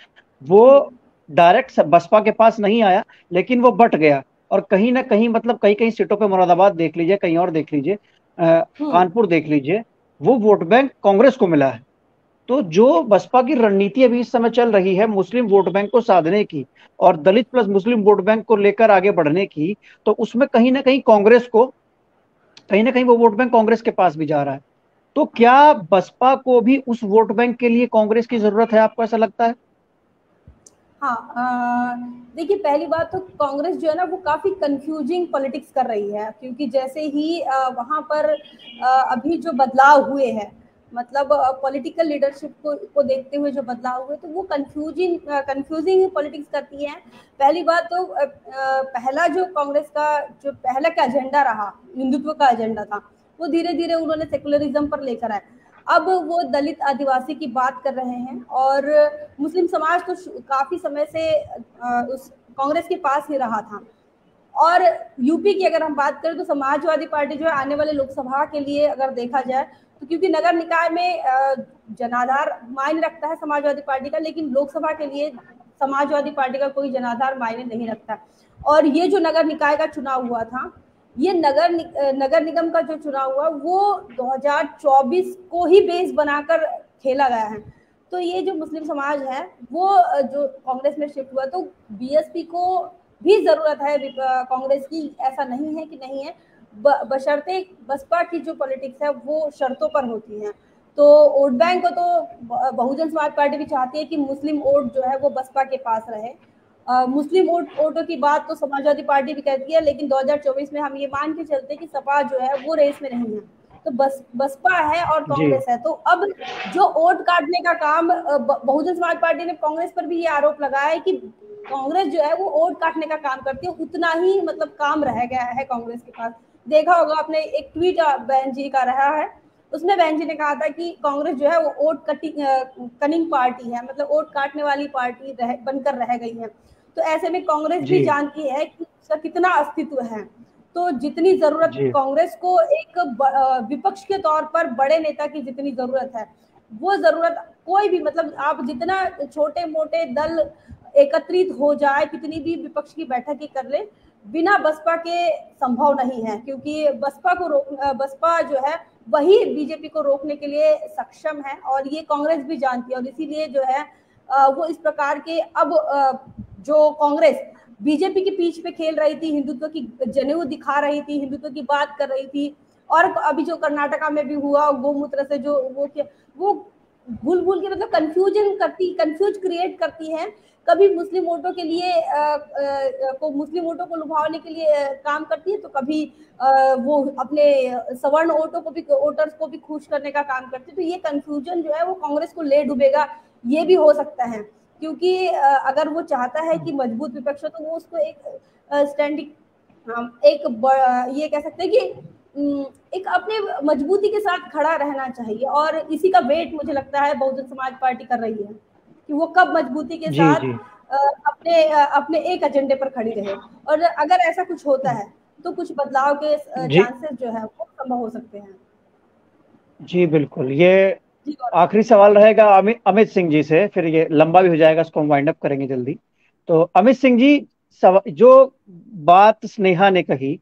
वो डायरेक्ट बसपा के पास नहीं आया, लेकिन वो बट गया। और कहीं ना कहीं मतलब कई कई सीटों पे मुरादाबाद देख लीजिए, कहीं और देख लीजिए, कानपुर देख लीजिए, वो वोट बैंक कांग्रेस को मिला है। तो जो बसपा की रणनीति अभी इस समय चल रही है मुस्लिम वोट बैंक को साधने की और दलित प्लस मुस्लिम वोट बैंक को लेकर आगे बढ़ने की, तो उसमें कहीं ना कहीं कांग्रेस को, कहीं ना कहीं वो वोट बैंक कांग्रेस के पास भी जा रहा है। तो क्या बसपा को भी उस वोट बैंक के लिए कांग्रेस की जरूरत है, आपको ऐसा लगता है? हाँ, देखिए पहली बात तो कांग्रेस जो है ना वो काफी कंफ्यूजिंग पॉलिटिक्स कर रही है, क्योंकि जैसे ही वहां पर अभी जो बदलाव हुए हैं, मतलब पॉलिटिकल लीडरशिप को देखते हुए जो बदलाव हुए, तो वो कंफ्यूजिंग पॉलिटिक्स करती है। पहली बात तो पहला जो कांग्रेस का जो पहला का एजेंडा रहा, हिंदुत्व का एजेंडा था, वो धीरे धीरे उन्होंने सेकुलरिज्म पर लेकर आए। अब वो दलित आदिवासी की बात कर रहे हैं, और मुस्लिम समाज तो काफी समय से उस कांग्रेस के पास ही रहा था। और यूपी की अगर हम बात करें तो समाजवादी पार्टी जो है आने वाले लोकसभा के लिए अगर देखा जाए तो, क्योंकि नगर निकाय में जनाधार मायने रखता है समाजवादी पार्टी का, लेकिन लोकसभा के लिए समाजवादी पार्टी का कोई जनाधार मायने नहीं रखता। और ये जो नगर निकाय का चुनाव हुआ था, ये नगर निगम का जो चुनाव हुआ वो 2024 को ही बेस बनाकर खेला गया है। तो ये जो मुस्लिम समाज है वो जो कांग्रेस में शिफ्ट हुआ, तो BSP को भी जरूरत है कांग्रेस की, ऐसा नहीं है कि नहीं है, बशर्ते बसपा की जो पॉलिटिक्स है वो शर्तों पर होती है। तो वोट बैंक को तो बहुजन समाज पार्टी भी चाहती है कि मुस्लिम वोट जो है वो बसपा के पास रहे। मुस्लिम वोटों की बात तो समाजवादी पार्टी भी कहती है, लेकिन 2024 में हम ये मान के चलते कि सपा जो है वो रेस में नहीं है, तो बसपा है और कांग्रेस है। तो अब जो वोट काटने का काम बहुजन समाज पार्टी ने कांग्रेस पर भी ये आरोप लगाया है कि कांग्रेस जो है वो वोट काटने का काम करती है, उतना ही मतलब काम रह गया है कांग्रेस के पास। देखा होगा आपने, एक ट्वीट बहन जी का रहा है, उसमें बहन जी ने कहा था कि कांग्रेस जो है वो वोट कनिंग पार्टी है, मतलब वोट काटने वाली पार्टी बनकर रह गई है। तो ऐसे में कांग्रेस भी जी जानती है कि उसका कितना अस्तित्व है। तो जितनी जरूरत जी कांग्रेस को एक विपक्ष के तौर पर बड़े नेता की जितनी जरूरत है, वो जरूरत कोई भी, मतलब आप जितना छोटे मोटे दल एकत्रित हो जाए, कितनी भी विपक्ष की बैठक ही कर ले, बिना बसपा के संभव नहीं है। क्योंकि बसपा जो है वही बीजेपी को रोकने के लिए सक्षम है, और ये कांग्रेस भी जानती है। और इसीलिए जो है वो इस प्रकार के अब जो कांग्रेस बीजेपी के पीछ पे खेल रही थी, हिंदुत्व की जनेऊ दिखा रही थी, हिंदुत्व की बात कर रही थी, और अभी जो कर्नाटका में भी हुआ गोमूत्र से जो वो भूल भूल के मतलब कंफ्यूज क्रिएट करती है। कभी मुस्लिम वोटों के लिए मुस्लिम वोटों को लुभाने के लिए काम करती है, तो कभी वो अपने सवर्ण वोटर्स को भी खुश करने का काम करती है। तो ये कंफ्यूजन जो है वो कांग्रेस को ले डूबेगा, ये भी हो सकता है। क्योंकि अगर वो चाहता है कि मजबूत विपक्ष हो, तो वो उसको एक स्टैंडिंग ये कह सकते हैं कि एक अपने मजबूती के साथ खड़ा रहना चाहिए। और इसी का वेट मुझे लगता है बहुजन समाज पार्टी कर रही है कि वो कब मजबूती के जी साथ जी अपने एक एजेंडे पर खड़ी रहे। और अगर ऐसा कुछ होता है तो कुछ बदलाव के जी चांसेस जो है वो संभव हो सकते हैं। जी बिल्कुल। ये जी और आखिरी सवाल रहेगा अमित सिंह जी से, फिर ये लंबा भी हो जाएगा, इसको हम वाइंड अप करेंगे जल्दी। तो अमित सिंह जी, जो बात स्नेहा ने कही,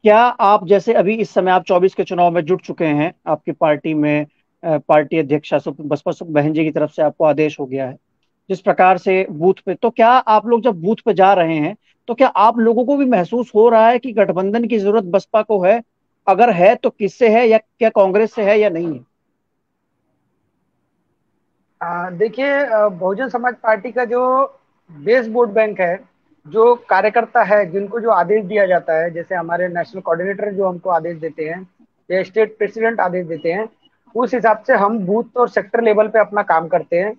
क्या आप जैसे अभी इस समय आप 24 के चुनाव में जुट चुके हैं, आपकी पार्टी में पार्टी अध्यक्षा बसपा बहन जी की तरफ से आपको आदेश हो गया है जिस प्रकार से बूथ पे, तो क्या आप लोग जब बूथ पे जा रहे हैं तो क्या आप लोगों को भी महसूस हो रहा है कि गठबंधन की जरूरत बसपा को है? अगर है तो किससे है, या क्या कांग्रेस से है या नहीं है? देखिए, बहुजन समाज पार्टी का जो बेस वोट बैंक है, जो कार्यकर्ता है, जिनको जो आदेश दिया जाता है, जैसे हमारे नेशनल कोऑर्डिनेटर जो हमको आदेश देते हैं या स्टेट प्रेसिडेंट आदेश देते हैं, उस हिसाब से हम बूथ और सेक्टर लेवल पे अपना काम करते हैं।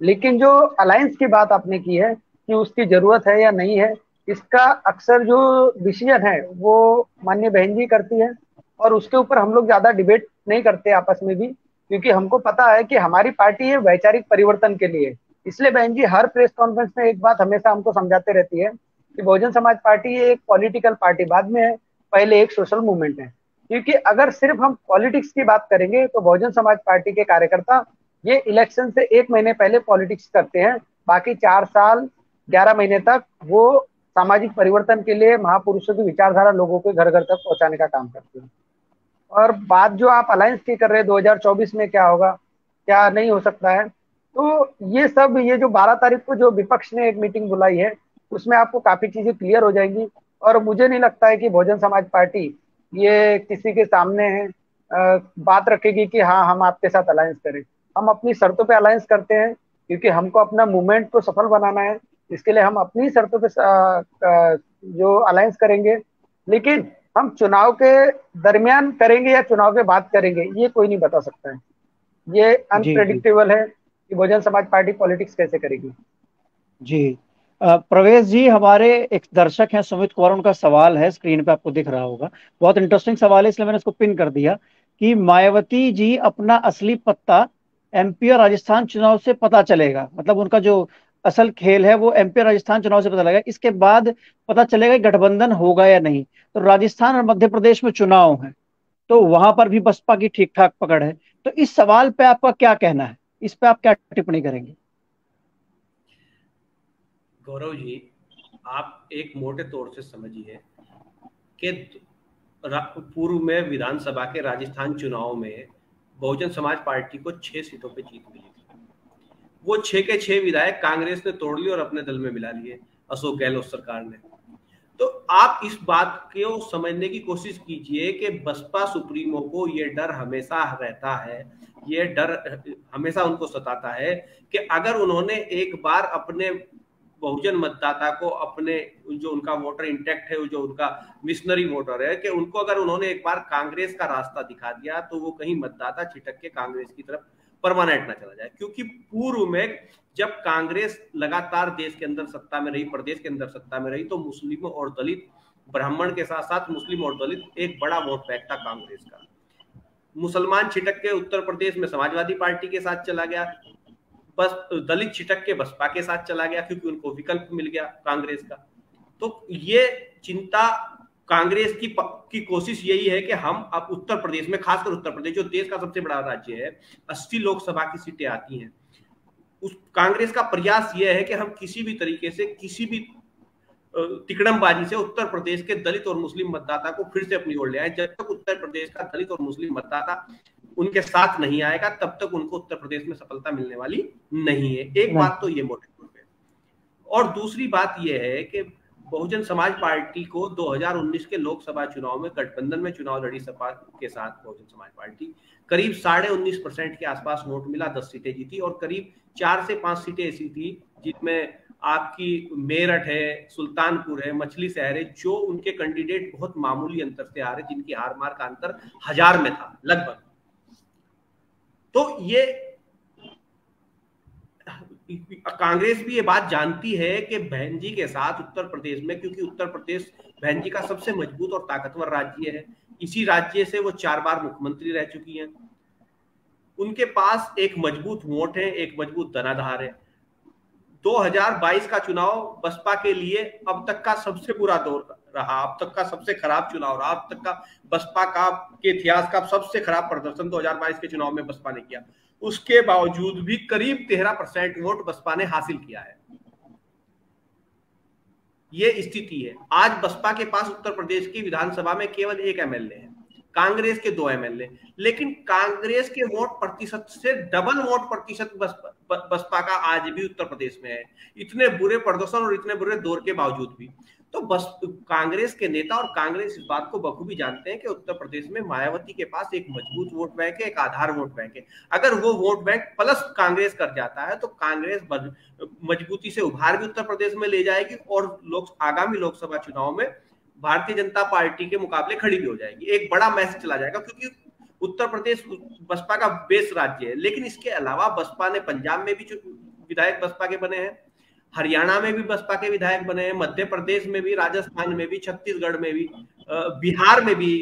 लेकिन जो अलायंस की बात आपने की है कि उसकी जरूरत है या नहीं है, इसका अक्सर जो डिसीजन है वो माननीय बहन जी करती है, और उसके ऊपर हम लोग ज्यादा डिबेट नहीं करते आपस में भी, क्योंकि हमको पता है कि हमारी पार्टी है वैचारिक परिवर्तन के लिए। इसलिए बहन जी हर प्रेस कॉन्फ्रेंस में एक बात हमेशा हमको समझाते रहती है कि बहुजन समाज पार्टी एक पॉलिटिकल पार्टी बाद में है, पहले एक सोशल मूवमेंट है। क्योंकि अगर सिर्फ हम पॉलिटिक्स की बात करेंगे तो बहुजन समाज पार्टी के कार्यकर्ता ये इलेक्शन से 1 महीने पहले पॉलिटिक्स करते हैं, बाकी 4 साल 11 महीने तक वो सामाजिक परिवर्तन के लिए महापुरुषों की विचारधारा लोगों के घर घर तक पहुंचाने का काम करते हैं। और बात जो आप अलायंस की कर रहे हैं 2024 में क्या होगा क्या नहीं हो सकता है, तो ये जो 12 तारीख को जो विपक्ष ने एक मीटिंग बुलाई है, उसमें आपको काफी चीजें क्लियर हो जाएंगी। और मुझे नहीं लगता है कि बहुजन समाज पार्टी ये किसी के सामने बात रखेगी कि हाँ हम आपके साथ अलायंस करें। हम अपनी शर्तों पे अलायंस करते हैं, क्योंकि हमको अपना मूवमेंट को सफल बनाना है। इसके लिए हम अपनी शर्तों पे जो अलायंस करेंगे। लेकिन हम चुनाव के दरमियान करेंगे या चुनाव के बाद करेंगे, ये कोई नहीं बता सकता है। ये जी जी अनप्रेडिक्टेबल है कि बहुजन समाज पार्टी पॉलिटिक्स कैसे करेगी। जी। प्रवेश जी, हमारे एक दर्शक हैं सुमित कुमार, उनका सवाल है, स्क्रीन पे आपको दिख रहा होगा, बहुत इंटरेस्टिंग सवाल है, इसलिए मैंने इसको पिन कर दिया कि मायावती जी अपना असली पत्ता एमपी और राजस्थान चुनाव से पता चलेगा, मतलब उनका जो असल खेल है वो एमपी और राजस्थान चुनाव से पता लगेगा, इसके बाद पता चलेगा कि गठबंधन होगा या नहीं। तो राजस्थान और मध्य प्रदेश में चुनाव है, तो वहां पर भी बसपा की ठीक ठाक पकड़ है। तो इस सवाल पे आपका क्या कहना है, इस पे आप क्या टिप्पणी करेंगे? गौरव जी, आप एक मोटे तौर से समझिए कि पूर्व में विधानसभा के राजस्थान चुनाव में बहुजन समाज पार्टी को 6 सीटों पे जीत मिली थी। वो 6 के 6 विधायक कांग्रेस ने तोड़ लिए और अपने दल में मिला लिए अशोक गहलोत सरकार ने। तो आप इस बात को समझने की कोशिश कीजिए कि बसपा सुप्रीमो को ये डर हमेशा रहता है, ये डर हमेशा उनको सताता है कि अगर उन्होंने एक बार अपने बहुजन मतदाता को, अपने जो उनका वोटर इंटैक्ट है, जो उनका मिशनरी वोटर है, कि उनको अगर उन्होंने एक बार कांग्रेस का रास्ता दिखा दिया तो वो कहीं मतदाता छिटक के कांग्रेस की तरफ परमानेंट ना चला जाए। क्योंकि पूर्व में जब कांग्रेस लगातार देश के अंदर सत्ता में रही, प्रदेश के अंदर सत्ता में रही, तो मुस्लिमों और दलित, ब्राह्मण के साथ साथ मुस्लिम और दलित एक बड़ा वोट बैंक था कांग्रेस का। मुसलमान छिटक के उत्तर प्रदेश में समाजवादी पार्टी के साथ चला गया, बस दलित छिटक के बसपा के साथ चला गया, क्योंकि उनको विकल्प मिल गया कांग्रेस का। तो ये चिंता कांग्रेस की कोशिश यही है कि हम अब उत्तर प्रदेश में, खासकर उत्तर प्रदेश जो देश का सबसे बड़ा राज्य है, 80 लोकसभा की सीटें आती हैं, उस कांग्रेस का प्रयास यह है कि हम किसी भी तरीके से, किसी भी तिकड़मबाजी से उत्तर प्रदेश के दलित और मुस्लिम मतदाता को फिर से अपनी ओर ले आए। जब तक उत्तर प्रदेश का दलित और मुस्लिम मतदाता उनके साथ नहीं आएगा, तब तक उनको उत्तर प्रदेश में सफलता मिलने वाली नहीं है। एक बात तो ये मोटे तौर पे, और दूसरी बात यह है कि बहुजन समाज पार्टी को 2019 के लोकसभा चुनाव में गठबंधन में चुनाव लड़ी सपा के साथ बहुजन समाज पार्टी, करीब 19.5% के आसपास वोट मिला, 10 सीटें जीती, और करीब 4 से 5 सीटें ऐसी थी जिनमें आपकी मेरठ है, सुल्तानपुर है, मछली शहर है, जो उनके कैंडिडेट बहुत मामूली अंतर से आ रहे, जिनकी हार मार का अंतर 1000 में था लगभग। तो ये कांग्रेस भी ये बात जानती है कि बहन जी के साथ उत्तर प्रदेश में, क्योंकि उत्तर प्रदेश बहन जी का सबसे मजबूत और ताकतवर राज्य है, इसी राज्य से वो 4 बार मुख्यमंत्री रह चुकी हैं, उनके पास एक मजबूत वोट है, एक मजबूत धनाधार है। 2022 का चुनाव बसपा के लिए अब तक का सबसे बुरा दौर रहा, अब तक का सबसे खराब चुनाव रहा, अब तक का बसपा का के इतिहास का सबसे खराब प्रदर्शन 2022 के चुनाव में बसपा ने किया। उसके बावजूद भी करीब 13% वोट बसपा ने हासिल किया है। ये स्थिति है। आज बसपा के पास उत्तर प्रदेश की विधानसभा में केवल 1 एमएलए है, कांग्रेस के 2 एमएलए, लेकिन कांग्रेस के वोट प्रतिशत से डबल वोट प्रतिशत बसपा का आज भी उत्तर प्रदेश में है, इतने बुरे प्रदर्शन और इतने बुरे दौर के बावजूद भी। तो बस कांग्रेस के नेता और कांग्रेस इस बात को बखूबी जानते हैं कि उत्तर प्रदेश में मायावती के पास एक मजबूत वोट बैंक है, एक आधार वोट बैंक है। अगर वो वोट बैंक प्लस कांग्रेस कर जाता है तो कांग्रेस मजबूती से उभार भी उत्तर प्रदेश में ले जाएगी और आगामी लोकसभा चुनाव में भारतीय जनता पार्टी के मुकाबले खड़ी भी हो जाएगी। एक बड़ा मैसेज चला जाएगा, क्योंकि उत्तर प्रदेश बसपा का बेस राज्य है। लेकिन इसके अलावा बसपा ने पंजाब में भी विधायक बसपा के बने हैं, हरियाणा में भी बसपा के विधायक बने हैं, मध्य प्रदेश में भी, राजस्थान में भी, छत्तीसगढ़ में भी, बिहार में भी।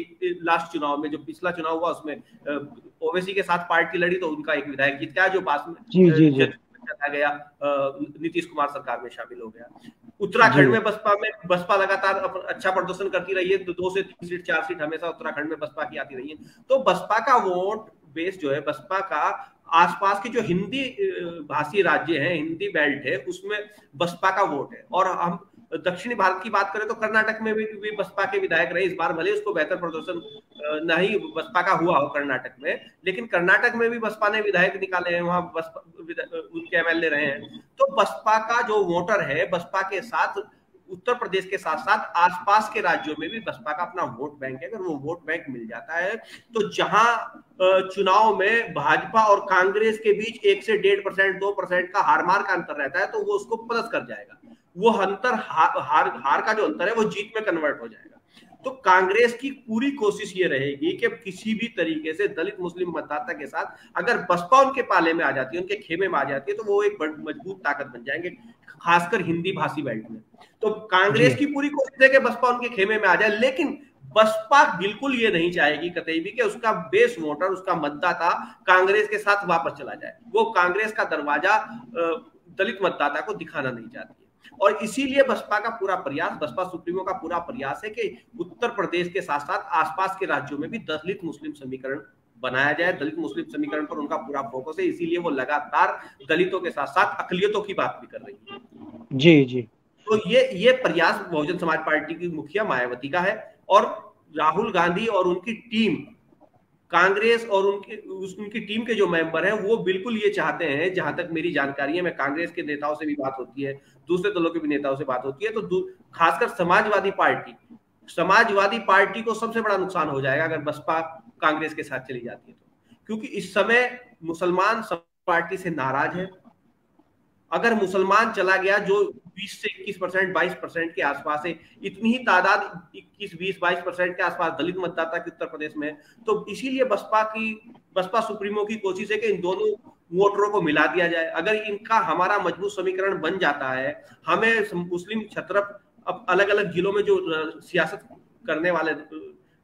लास्ट चुनाव में जो पिछला चुनाव हुआ उसमें ओवैसी के साथ पार्टी लड़ी तो उनका एक विधायक जीत गया, जो पास में चला गया, नीतीश कुमार सरकार में शामिल हो गया। उत्तराखंड में बसपा लगातार अच्छा प्रदर्शन करती रही है, 2 से 3 सीट 4 सीट हमेशा उत्तराखंड में बसपा की आती रही है। तो बसपा का वोट बेस जो है, बसपा का आसपास के जो हिंदी भाषी राज्य हैं, हिंदी बेल्ट है, उसमें बसपा का वोट है। और हम दक्षिणी भारत की बात करें तो कर्नाटक में भी बसपा के विधायक रहे इस बार, भले उसको बेहतर प्रदर्शन नहीं बसपा का हुआ हो कर्नाटक में, लेकिन कर्नाटक में भी बसपा ने विधायक निकाले हैं, वहां बसपा उनके एमएलए रहे हैं। तो बसपा का जो वोटर है, बसपा के साथ उत्तर प्रदेश के साथ साथ आसपास के राज्यों में भी बसपा का अपना वोट बैंक है। अगर वो वोट बैंक मिल जाता है तो जहां चुनाव में भाजपा और कांग्रेस के बीच 1 से 1.5%, 2% का हार-मार का अंतर रहता है, तो वो उसको प्लस कर जाएगा। वो अंतर हार का जो अंतर है वो जीत में कन्वर्ट हो जाएगा। तो कांग्रेस की पूरी कोशिश ये रहेगी कि किसी भी तरीके से दलित मुस्लिम मतदाता के साथ अगर बसपा उनके पाले में आ जाती है, उनके खेमे में आ जाती है, तो वो एक मजबूत ताकत बन जाएंगे, खासकर हिंदी भाषी बेल्ट में। तो कांग्रेस की पूरी कोशिश है कि बसपा उनके खेमे में आ जाए, लेकिन बसपा बिल्कुल ये नहीं चाहेगी कतई भी कि उसका बेस वोटर, उसका मतदाता कांग्रेस के साथ वापस चला जाए। वो कांग्रेस का दरवाजा दलित मतदाता को दिखाना नहीं चाहती है। और इसीलिए बसपा का पूरा प्रयास, बसपा सुप्रीमो का पूरा प्रयास है कि उत्तर प्रदेश के साथ साथ आसपास के राज्यों में भी दलित मुस्लिम समीकरण बनाया जाए। दलित मुस्लिम समीकरण पर उनका पूरा फोकस है, इसीलिए वो लगातार दलितों के साथ साथ अकलियतों की बात भी कर रही है। जी जी। तो ये प्रयास बहुजन समाज पार्टी की मुखिया मायावती का है, और राहुल गांधी और उनकी टीम, कांग्रेस और उनकी टीम के जो मेंबर हैं, वो बिल्कुल ये चाहते हैं, जहां तक मेरी जानकारी है, मैं कांग्रेस के नेताओं से भी बात होती है, दूसरे दलों के भी नेताओं से बात होती है, तो खासकर समाजवादी पार्टी को सबसे बड़ा नुकसान हो जाएगा अगर बसपा कांग्रेस के साथ चली जाती है तो, क्योंकि इस समय मुसलमान पार्टी से नाराज है। अगर मुसलमान चला गया, जो 20 से 21%, 22% के आसपास है। इतनी ही तादाद 21, 20, 22% के आसपास दलित मतदाता की उत्तर प्रदेश में है। तो इसीलिए बसपा सुप्रीमो की कोशिश है कि इन दोनों वोटरों को मिला दिया जाए। अगर इनका हमारा मजबूत समीकरण बन जाता है, हमें मुस्लिम छत्रप अब अलग अलग जिलों में जो सियासत करने वाले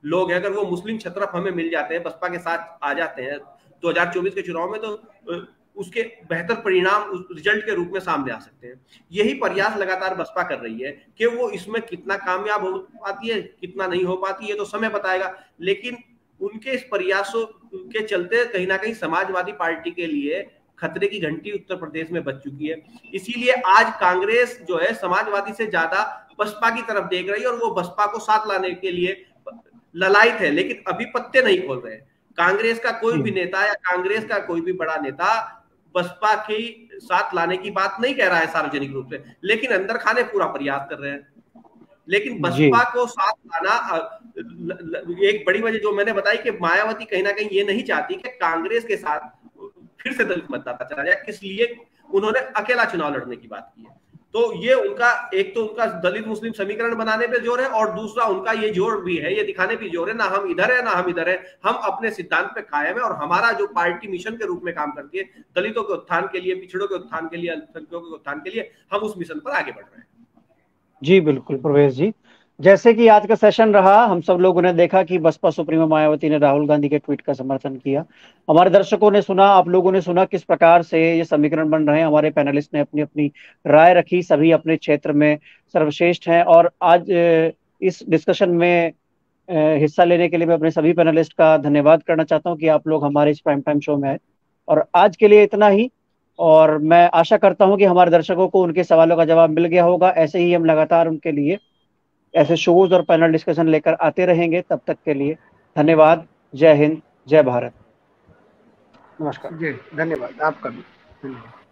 लोग हैं, अगर वो मुस्लिम छत्रप हमें मिल जाते हैं, बसपा के साथ आ जाते हैं 2024 के चुनाव में, तो उसके बेहतर परिणाम रिजल्ट के रूप में सामने आ सकते हैं। यही प्रयास लगातार बसपा कर रही है कि वो इसमें कितना कामयाब हो पाती है, कितना नहीं हो पाती है, तो समय बताएगा। लेकिन उनके इस प्रयासों के चलते कहीं ना कहीं समाजवादी पार्टी के लिए खतरे की घंटी उत्तर प्रदेश में बज चुकी है। इसीलिए आज कांग्रेस जो है समाजवादी से ज्यादा बसपा की तरफ देख रही है और वो बसपा को साथ लाने के लिए ललायत है, लेकिन अभी पत्ते नहीं खोल रहे। कांग्रेस का कोई भी नेता या कांग्रेस का कोई भी बड़ा नेता बसपा के साथ लाने की बात नहीं कह रहा है सार्वजनिक रूप से, लेकिन अंदर खाने पूरा प्रयास कर रहे हैं। लेकिन बसपा को साथ लाना, एक बड़ी वजह जो मैंने बताई कि मायावती कहीं ना कहीं ये नहीं चाहती कि कांग्रेस के साथ फिर से दलित मतदाता चला जाए, इसलिए उन्होंने अकेला चुनाव लड़ने की बात की है। तो ये उनका एक तो उनका दलित मुस्लिम समीकरण बनाने पे जोर है, और दूसरा उनका ये जोर भी है, ये दिखाने पे जोर है, ना हम इधर है ना हम इधर है, हम अपने सिद्धांत पे कायम है। और हमारा जो पार्टी मिशन के रूप में काम करती है, दलितों के उत्थान के लिए, पिछड़ों के उत्थान के लिए, अल्पसंख्यकों के उत्थान के लिए, हम उस मिशन पर आगे बढ़ रहे हैं। जी बिल्कुल प्रवेश जी, जैसे कि आज का सेशन रहा, हम सब लोगों ने देखा कि बसपा सुप्रीमो मायावती ने राहुल गांधी के ट्वीट का समर्थन किया। हमारे दर्शकों ने सुना, आप लोगों ने सुना किस प्रकार से ये समीकरण बन रहे हैं। हमारे पैनलिस्ट ने अपनी अपनी राय रखी, सभी अपने क्षेत्र में सर्वश्रेष्ठ हैं। और आज इस डिस्कशन में हिस्सा लेने के लिए मैं अपने सभी पैनलिस्ट का धन्यवाद करना चाहता हूँ कि आप लोग हमारे इस प्राइम टाइम शो में आए। और आज के लिए इतना ही, और मैं आशा करता हूँ कि हमारे दर्शकों को उनके सवालों का जवाब मिल गया होगा। ऐसे ही हम लगातार उनके लिए ऐसे शोज और पैनल डिस्कशन लेकर आते रहेंगे। तब तक के लिए धन्यवाद। जय हिंद, जय भारत। नमस्कार। जी धन्यवाद, आपका भी धन्यवाद।